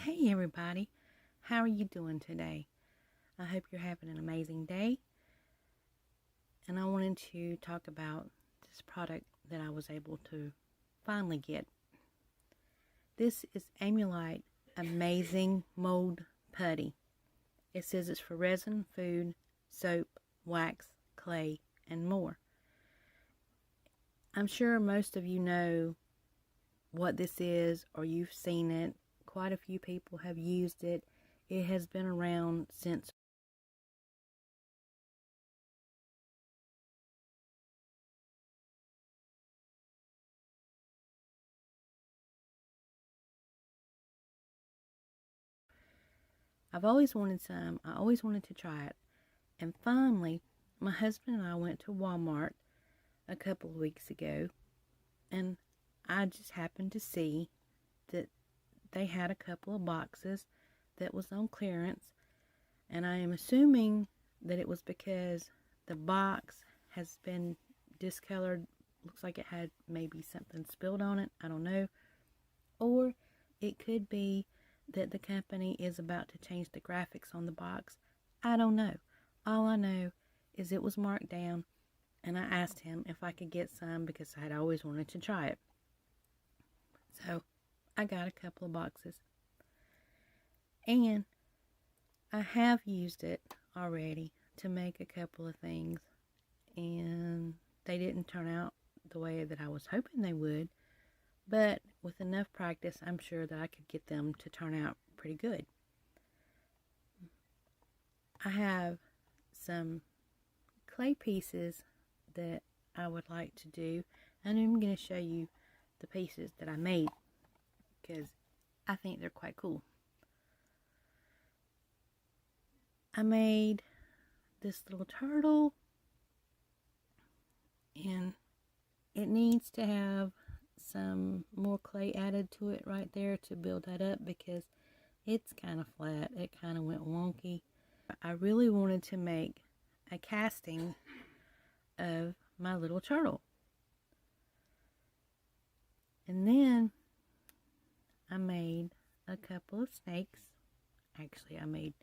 Hey everybody, how are you doing today? I hope you're having an amazing day. And I wanted to talk about this product that I was able to finally get. This is Amulite Amazing Mold Putty. It says it's for resin, food, soap, wax, clay, and more. I'm sure most of you know what this is or you've seen it. Quite a few people have used it. It has been around since I've always wanted some. I always wanted to try it. And finally, my husband and I went to Walmart a couple of weeks ago, and I just happened to see that they had a couple of boxes that was on clearance, and I am assuming that it was because the box has been discolored. Looks like it had maybe something spilled on it. I don't know. Or it could be that the company is about to change the graphics on the box. I don't know. All I know is it was marked down, and I asked him if I could get some because I had always wanted to try it. So I got a couple of boxes, and I have used it already to make a couple of things, and they didn't turn out the way that I was hoping they would, but with enough practice, I'm sure that I could get them to turn out pretty good. I have some clay pieces that I would like to do, and I'm going to show you the pieces that I made because I think they're quite cool. I made this little turtle, and it needs to have some more clay added to it right there to build that up because it's kind of flat. It kind of went wonky. I really wanted to make a casting of my little turtle. And then I made a couple of snakes. Actually, I made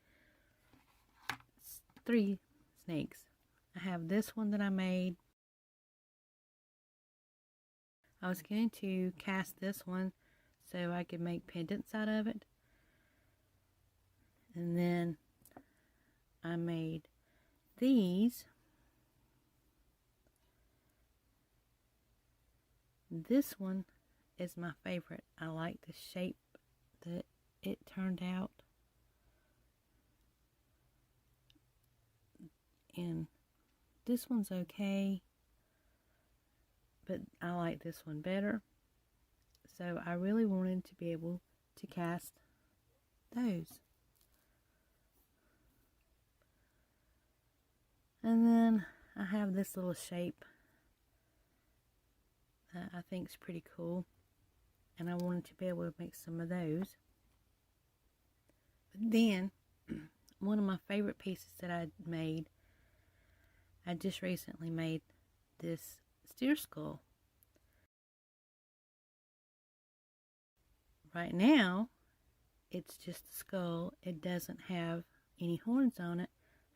3 snakes. I have this one that I made. I was going to cast this one so I could make pendants out of it. And then I made these. This one is my favorite. I like the shape that it turned out. And this one's okay, but I like this one better. So I really wanted to be able to cast those. And then I have this little shape that I think is pretty cool, and I wanted to be able to make some of those. But then one of my favorite pieces that I made, I just recently made this steer skull. Right now it's just a skull. It doesn't have any horns on it.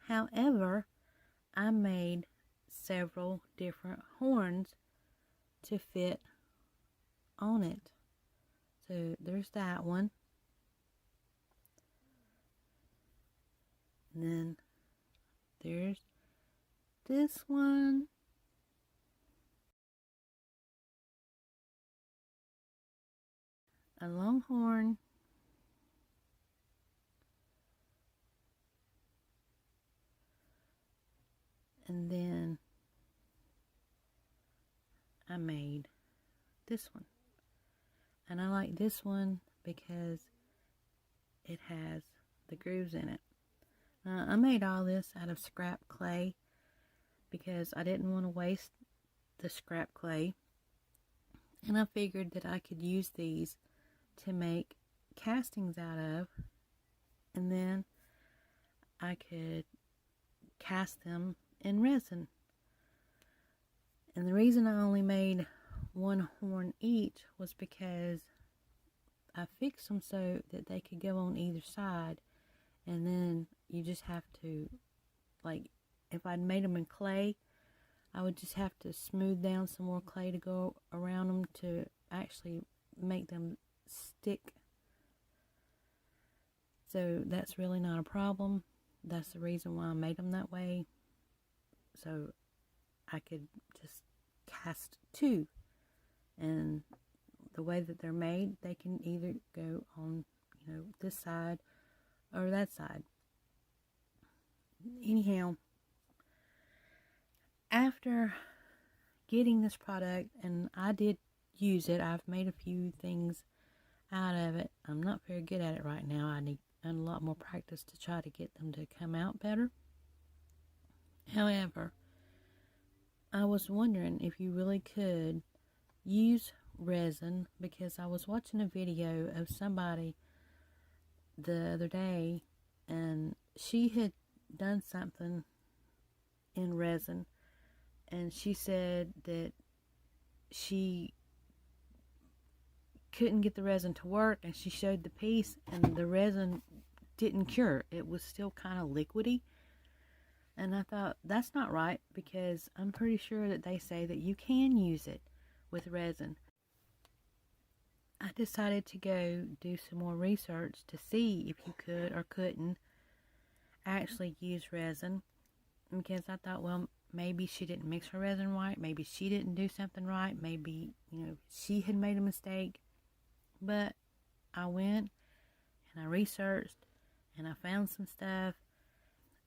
However, I made several different horns to fit on it. So there's that one. And then there's this one. A long horn. And then I made this one. And I like this one because it has the grooves in it. I made all this out of scrap clay because I didn't want to waste the scrap clay. And I figured that I could use these to make castings out of. And then I could cast them in resin. And the reason I only made one horn each was because I fixed them so that they could go on either side, and then you just have to, like, if I'd made them in clay, I would just have to smooth down some more clay to go around them to actually make them stick. So that's really not a problem. That's the reason why I made them that way. So I could just cast two. And the way that they're made, they can either go on, this side or that side. Anyhow, after getting this product, and I did use it, I've made a few things out of it. I'm not very good at it right now. I need a lot more practice to try to get them to come out better. However, I was wondering if you really could use resin, because I was watching a video of somebody the other day, and she had done something in resin, and she said that she couldn't get the resin to work, and she showed the piece, and the resin didn't cure. It was still kind of liquidy. And I thought, that's not right, because I'm pretty sure that they say that you can use it with resin. I decided to go do some more research to see if you could or couldn't actually use resin, because I thought, well, maybe she didn't mix her resin right, maybe she didn't do something right, maybe, she had made a mistake. But I went and I researched and I found some stuff.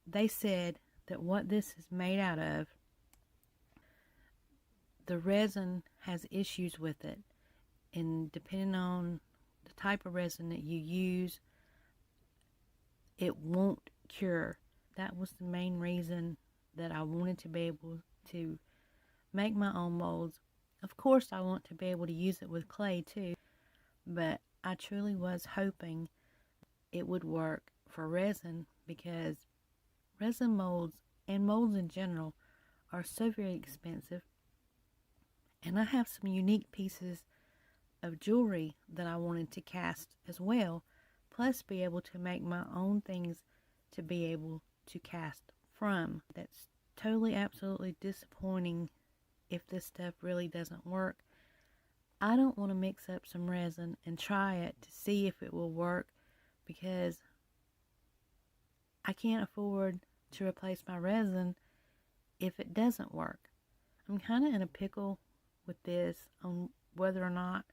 They said that what this is made out of, the resin has issues with it, and depending on the type of resin that you use, it won't cure. That was the main reason that I wanted to be able to make my own molds. Of course, I want to be able to use it with clay too, but I truly was hoping it would work for resin, because resin molds and molds in general are so very expensive. And I have some unique pieces of jewelry that I wanted to cast as well, plus be able to make my own things to be able to cast from. That's totally, absolutely disappointing if this stuff really doesn't work. I don't want to mix up some resin and try it to see if it will work, because I can't afford to replace my resin if it doesn't work. I'm kind of in a pickle with this on whether or not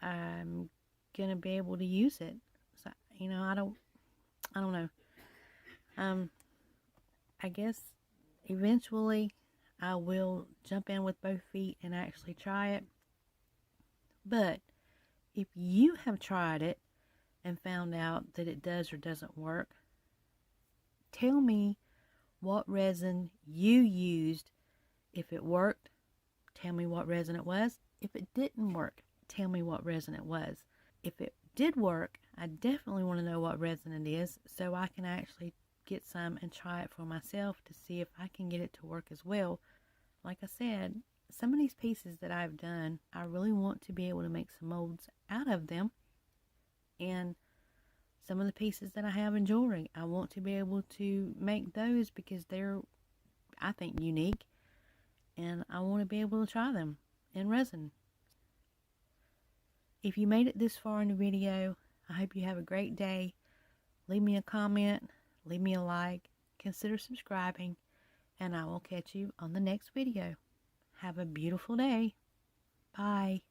I'm gonna be able to use it. So, I don't know. I guess eventually I will jump in with both feet and actually try it. But if you have tried it and found out that it does or doesn't work, tell me what resin you used. If it worked, tell me what resin it was. If it didn't work, tell me what resin it was. If it did work, I definitely want to know what resin it is, so I can actually get some and try it for myself to see if I can get it to work as well. Like I said, some of these pieces that I've done, I really want to be able to make some molds out of them. And some of the pieces that I have in jewelry, I want to be able to make those because they're, I think, unique. And I want to be able to try them in resin. If you made it this far in the video, I hope you have a great day. Leave me a comment, leave me a like, consider subscribing, and I will catch you on the next video. Have a beautiful day. Bye.